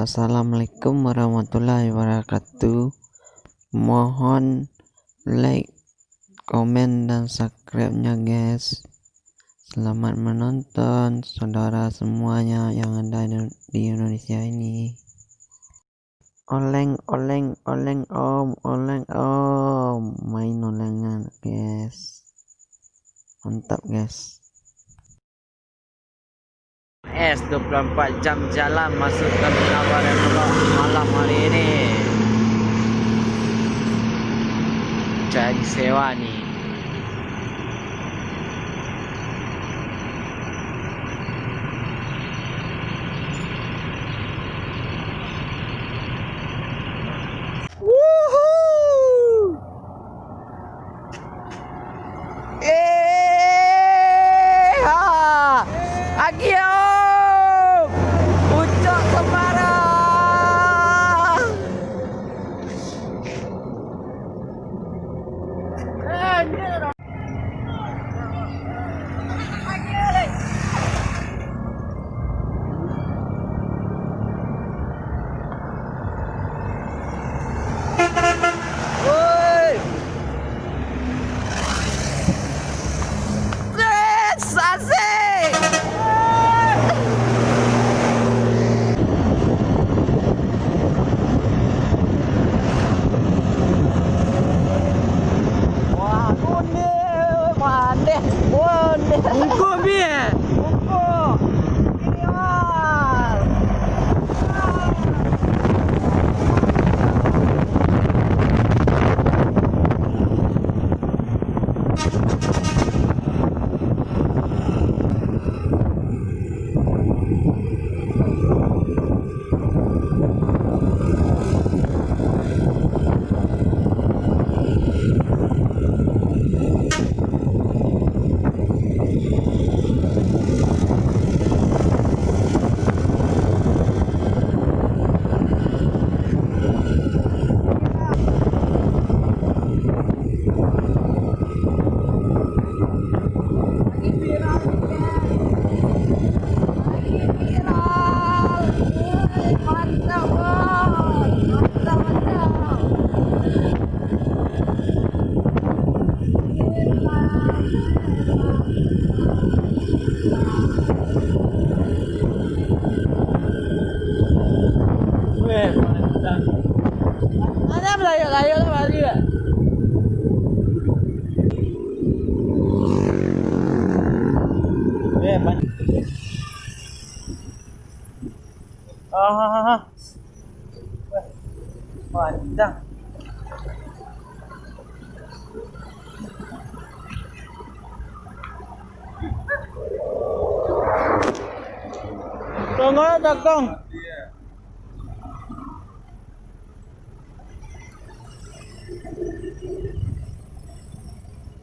Assalamualaikum warahmatullahi wabarakatuh. Mohon like, komen, dan subscribe-nya guys. Selamat menonton saudara semuanya yang ada di Indonesia ini. Oleng oleng oleng om, main olengan guys, mantap guys. A.L.S 24 jam jalan masuk ke malam hari ini. Cari sewa nih. Woohoo! Agio! Pucuk Semarang! Woi! Yes, asik! Wah, pandai. Bungkuk biar. Bungkuk. Ini mal. Ada melayu-layu sama dia. Panjang. Tunggu dagang.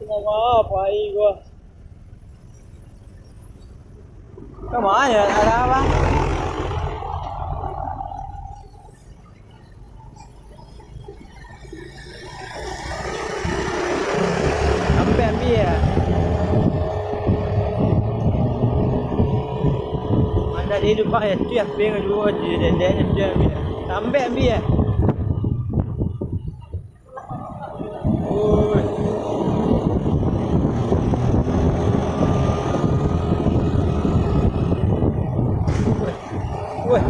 Apa ini gua? Kemana ya? Ada apa? Sampai ambil ya? Ada di hidup pak ya? Tu yang pengen juga di dendeknya tu ambil ya? Sampai ambil ya? Woi.